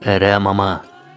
अरे मामा,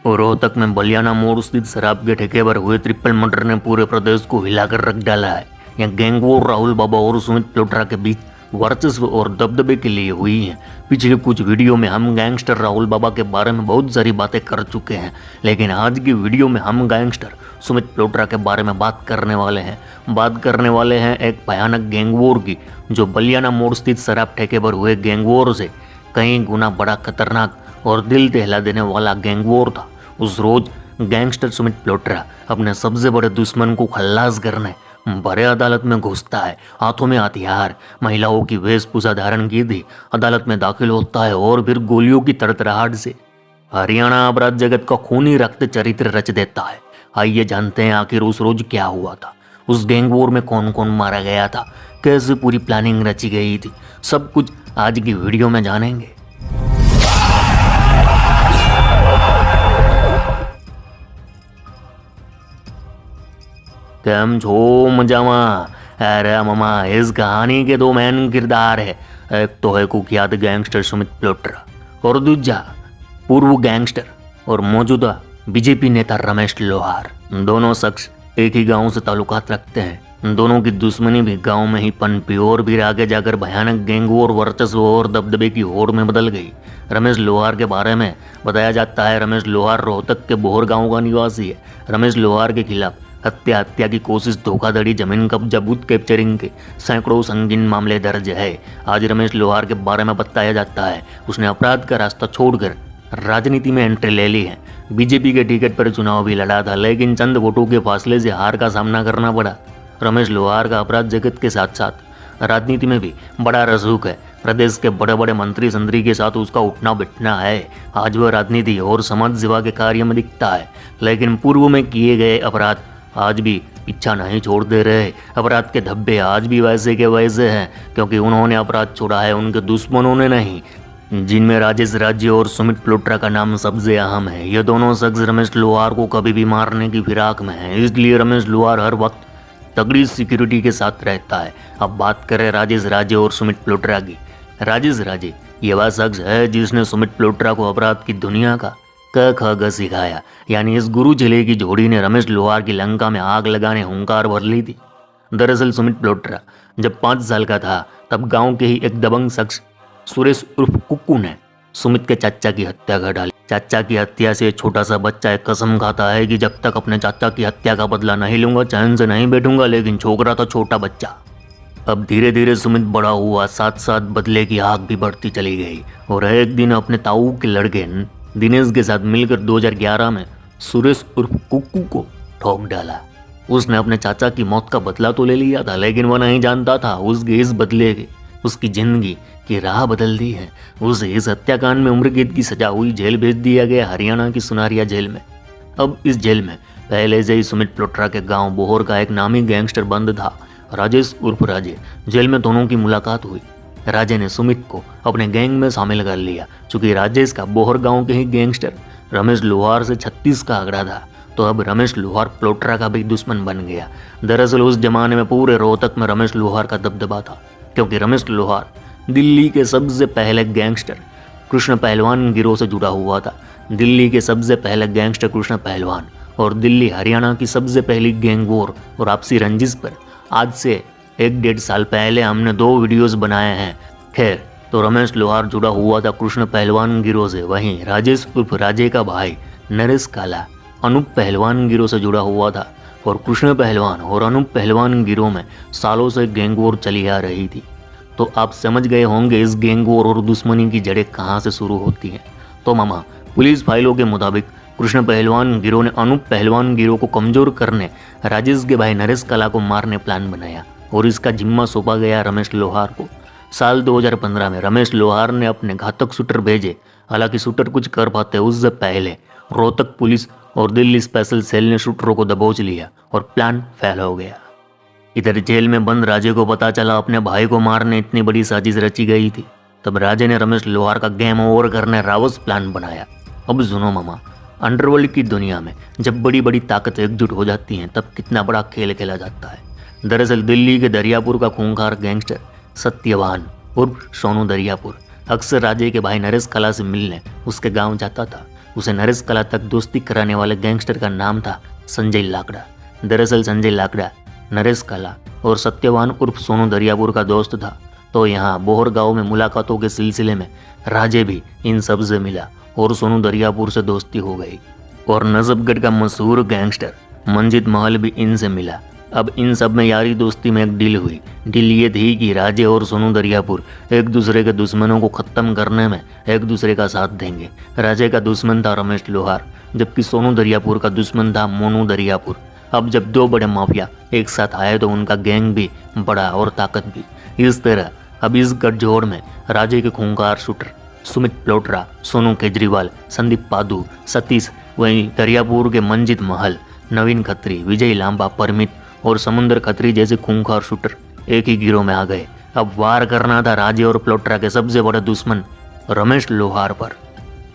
रोहतक में बलियाना मोड़ स्थित शराब के ठेके पर हुए ट्रिपल मर्डर ने पूरे प्रदेश को हिलाकर रख डाला है। यहाँ गैंग वॉर राहुल बाबा और सुमित प्लोट्रा के बीच वर्चस्व और दबदबे के लिए हुई है। पिछले कुछ वीडियो में हम गैंगस्टर राहुल बाबा के बारे में बहुत सारी बातें कर चुके हैं, लेकिन आज की वीडियो में हम गैंगस्टर सुमित प्लोट्रा के बारे में बात करने वाले हैं एक भयानक गैंग वॉर की, जो बलियाना मोड़ स्थित शराब ठेके पर हुए गैंग वॉर से कई गुना बड़ा खतरनाक और दिल दहला देने वाला गैंग वॉर था। उस रोज गैंगस्टर सुमित प्लोट्रा अपने सबसे बड़े दुश्मन को खल्लास करने बड़े अदालत में घुसता है। हाथों में हथियार, महिलाओं की वेशभूषा धारण की थी, अदालत में दाखिल होता है और फिर गोलियों की तड़तड़ाहट से हरियाणा अपराध जगत का खूनी रक्त चरित्र रच देता है। आइए जानते हैं आखिर उस रोज क्या हुआ था, उस गैंग वॉर में कौन कौन मारा गया था, कैसे पूरी प्लानिंग रची गई थी। सब कुछ आज की वीडियो में जानेंगे। કેમ છો મજામાં? अरे मामा, इस कहानी के दो मेन किरदार है। एक तो है कुख्यात गैंगस्टर सुमित प्लोट्रा और दूजा पूर्व गैंगस्टर और मौजूदा बीजेपी नेता रमेश लोहार। दोनों शख्स एक ही गांव से ताल्लुकात रखते हैं। दोनों की दुश्मनी भी गांव में ही पनपी और फिर आगे जाकर भयानक गैंग वॉर वर्चस्व और दबदबे की होड़ में बदल गई। रमेश लोहार के बारे में बताया जाता है, रमेश लोहार रोहतक के बोहर गांव का निवासी है। रमेश लोहार के खिलाफ हत्या की कोशिश, धोखाधड़ी, जमीन कब्जा, बूथ कैप्चरिंग के सैकड़ों संगीन मामले दर्ज है। आज रमेश लोहार के बारे में बताया जाता है उसने अपराध का रास्ता छोड़कर राजनीति में एंट्री ले ली है। बीजेपी के टिकट पर चुनाव भी लड़ा था, लेकिन चंद वोटों के फासले से हार का सामना करना पड़ा। रमेश लोहार का अपराध जगत के साथ साथ राजनीति में भी बड़ा रसूख है। प्रदेश के बड़े बड़े मंत्री संतरी के साथ उसका उठना बैठना है। आज वह राजनीति और समाज सेवा के कार्य में दिखता है, लेकिन पूर्व में किए गए अपराध आज भी पीछा नहीं छोड़ दे रहे। अपराध के धब्बे आज भी वैसे के वैसे हैं, क्योंकि उन्होंने अपराध छोड़ा है, उनके दुश्मनों ने नहीं, जिनमें राजेश राज्य और सुमित प्लोट्रा का नाम सबसे अहम है। ये दोनों शख्स रमेश लोहार को कभी भी मारने की फिराक में है, इसलिए रमेश लोहार हर वक्त तगड़ी सिक्योरिटी के साथ रहता है। अब बात करें राजेश राज्य और सुमित प्लोट्रा की। राजेश राज्य ये वह शख्स है जिसने सुमित प्लोट्रा को अपराध की दुनिया का क ख ग सिखाया, यानी इस गुरु जिले की जोड़ी ने रमेश लोहार की लंका में आग लगाने हुंकार भर ली थी। दरअसल सुमित प्लोट्रा जब 5 साल का था, तब गांव के ही एक दबंग शख्स सुरेश उर्फ कुक्कू ने सुमित के चाचा की हत्या कर डाली। चाचा की हत्या से छोटा सा बच्चा एक कसम खाता है कि जब तक अपने चाचा की हत्या का बदला नहीं लूंगा चैन से नहीं बैठूंगा, लेकिन छोकरा था छोटा बच्चा। अब धीरे धीरे सुमित बड़ा हुआ, साथ साथ बदले की आग भी बढ़ती चली गई और एक दिन अपने ताऊ के लड़के दिनेश के साथ मिलकर 2011 में सुरेश उर्फ कुक्कू को ठोक डाला। उसने अपने चाचा की मौत का बदला तो ले लिया था, लेकिन वह नहीं जानता था उसके इस बदले के उसकी जिंदगी की राह बदल दी है। उसे इस हत्याकांड में उम्र कैद की सजा हुई, जेल भेज दिया गया, हरियाणा की सुनारिया जेल में। अब इस जेल में पहले से ही सुमित प्लोट्रा के गांव बोहर का एक नामी गैंगस्टर बंद था, राजेश उर्फ राजे। जेल में दोनों की मुलाकात हुई। राजे ने सुमित को अपने गैंग में शामिल कर लिया। चूंकि राजेश का बोहर गांव के ही गैंगस्टर रमेश लोहार से 36 का आंकड़ा था, तो अब रमेश लोहार प्लोट्रा का भी दुश्मन बन गया। दरअसल उस जमाने में पूरे रोहतक में रमेश लोहार का दबदबा था, क्योंकि रमेश लोहार दिल्ली के सबसे पहले गैंगस्टर कृष्ण पहलवान गिरोह से जुड़ा हुआ था। दिल्ली के सबसे पहले गैंगस्टर कृष्ण पहलवान और दिल्ली हरियाणा की सबसे पहली गैंग वॉर और आपसी रंजिश पर आज से 1-1.5 साल पहले हमने 2 वीडियोस बनाए हैं। खैर, तो रमेश लोहार जुड़ा हुआ था कृष्ण पहलवान गिरोह से। वहीं राजेश उर्फ राजे का भाई नरेश काला अनूप पहलवान गिरोह से जुड़ा हुआ था और कृष्ण पहलवान और अनूप पहलवान गिरोह में सालों से गैंग वॉर चली आ रही थी। तो आप समझ गए होंगे इस गैंग वॉर और दुश्मनी की जड़ें कहाँ से शुरू होती हैं। तो मामा, पुलिस फाइलों के मुताबिक कृष्ण पहलवान गिरोह ने अनूप पहलवान गिरोह को कमजोर करने राजेश के भाई नरेश कला को मारने प्लान बनाया और इसका जिम्मा सौंपा गया रमेश लोहार को। साल 2015 में रमेश लोहार ने अपने घातक शूटर भेजे। हालांकि शूटर कुछ कर पाते उससे पहले रोहतक पुलिस और दिल्ली स्पेशल सेल ने शूटरों को दबोच लिया और प्लान फेल हो गया। इधर जेल में बंद राजे को पता चला अपने भाई को मारने इतनी बड़ी साजिश रची गई थी। तब राजे ने रमेश लोहार का गेम ओवर करने रावस प्लान बनाया। अब सुनो मामा, अंडरवर्ल्ड की दुनिया में जब बड़ी बड़ी ताकत एकजुट हो जाती हैं, तब कितना बड़ा खेल खेला जाता है। दरअसल दिल्ली के दरियापुर का खूंखार गैंगस्टर सत्यवान उर्फ सोनू दरियापुर अक्सर राजे के भाई नरेश कला से मिलने उसके गांव जाता था। उसे नरेश कला तक दोस्ती कराने वाले गैंगस्टर का नाम था संजय लाकड़ा। दरअसल संजय लाकड़ा नरेश कला और सत्यवान उर्फ सोनू दरियापुर का दोस्त था। तो यहाँ बोहर गांव में मुलाकातों के सिलसिले में राजे भी इन सब से मिला और सोनू दरियापुर से दोस्ती हो गई। और नजफगढ़ का मशहूर गैंगस्टर मंजित महल भी इनसे मिला। अब इन सब में यारी दोस्ती में एक डील हुई। डील ये थी कि राजे और सोनू दरियापुर एक दूसरे के दुश्मनों को खत्म करने में एक दूसरे का साथ देंगे। राजे का दुश्मन था रमेश लोहार, जबकि सोनू दरियापुर का दुश्मन था मोनू दरियापुर। अब जब दो बड़े माफिया एक साथ आए तो उनका गैंग भी बड़ा और ताकत भी। इस तरह अब इस गठजोड़ में राजे के खूंखार शूटर सुमित प्लोट्रा, सोनू केजरीवाल, संदीप पादू, सतीश, वहीं दरियापुर के मंजित महल, नवीन खत्री, विजय लांबा, परमित और समुंदर खत्री जैसे खूंखार शूटर एक ही गिरोह में आ गए। अब वार करना था राजे और प्लोट्रा के सबसे बड़े दुश्मन रमेश लोहार पर।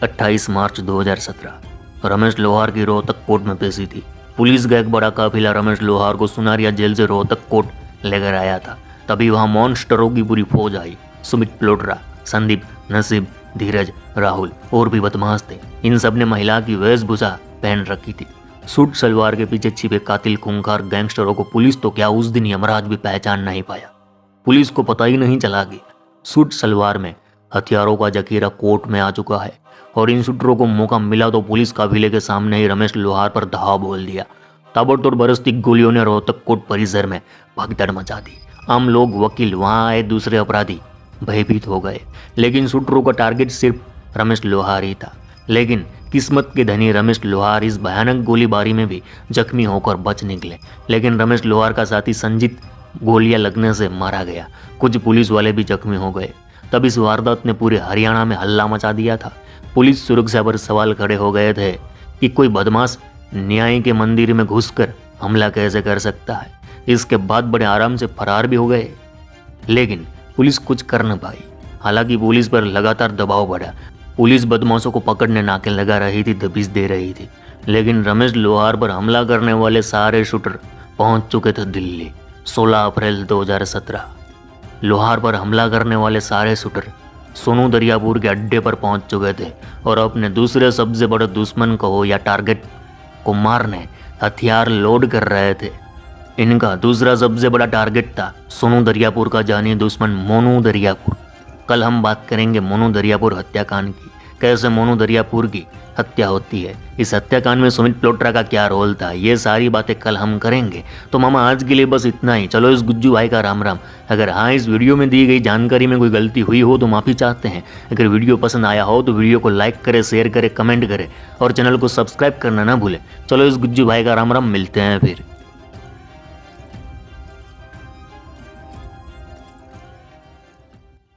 28 मार्च 2017 रमेश लोहार की रोहतक कोर्ट में पेशी थी। पुलिस का एक बड़ा काफिला रमेश लोहार को सुनारिया जेल से रोहतक कोर्ट लेकर आया था। तभी वहां मॉन्स्टरों की पूरी फौज आई। सुमित प्लोट्रा, संदीप, नसीब, धीरज, राहुल और भी बदमाश थे। इन सब ने महिला की वेशभूषा पहन रखी थी। सूट सलवार के पीछे छिपे कातिल खूंखार गैंगस्टरों को पुलिस तो क्या उस दिन यमराज भी पहचान नहीं पाया। पुलिस को पता ही नहीं चला कि सूट सलवार में हथियारों का जखीरा कोर्ट में आ चुका है। और इन शूटरों को मौका मिला तो पुलिस काफिले के सामने ही रमेश लोहार पर धावा बोल दिया। ताबड़तोड़ बरसती गोलियों ने रोहतक कोर्ट परिसर में भगदड़ मचा दी। आम लोग, वकील, वहां आए दूसरे अपराधी भयभीत हो गए। लेकिन शूटरों का टारगेट सिर्फ रमेश लोहार ही था। लेकिन किस्मत के धनी रमेश लोहार इस भयानक गोलीबारी में भी जख्मी होकर बच निकले। लेकिन रमेश लोहार का साथी संजीत गोलियां लगने से मारा गया। कुछ पुलिस वाले भी जख्मी हो गए। तब इस वारदात ने पूरे हरियाणा में हल्ला मचा दिया था। पुलिस सुरक्षा पर सवाल खड़े हो गए थे कि कोई बदमाश न्याय के मंदिर में घुसकर हमला कैसे कर सकता है। इसके बाद बड़े आराम से फरार भी हो गए। लेकिन पुलिस कुछ कर न पाई। हालांकि पुलिस पर लगातार दबाव बढ़ा। पुलिस बदमाशों को पकड़ने नाके लगा रही थी, दबिश दे रही थी। लेकिन रमेश लोहार पर हमला करने वाले सारे शूटर पहुंच चुके थे दिल्ली। 16 अप्रैल 2017 लोहार पर हमला करने वाले सारे शूटर सोनू दरियापुर के अड्डे पर पहुंच चुके थे और अपने दूसरे सबसे बड़े दुश्मन को या टारगेट को मारने हथियार लोड कर रहे थे। इनका दूसरा सबसे बड़ा टारगेट था सोनू दरियापुर का जानी दुश्मन मोनू दरियापुर। कल हम बात करेंगे मोनू दरियापुर हत्याकांड की, कैसे मोनू दरियापुर की हत्या होती है, इस हत्याकांड में सुमित प्लोट्रा का क्या रोल था, ये सारी बातें कल हम करेंगे। तो मामा आज के लिए बस इतना ही। चलो इस गुज्जू भाई का राम राम। अगर हाँ इस वीडियो में दी गई जानकारी में कोई गलती हुई हो तो माफ़ी चाहते हैं। अगर वीडियो पसंद आया हो तो वीडियो को लाइक करें, शेयर करें, कमेंट करें और चैनल को सब्सक्राइब करना ना भूलें। चलो इस गुज्जू भाई का राम राम, मिलते हैं फिर।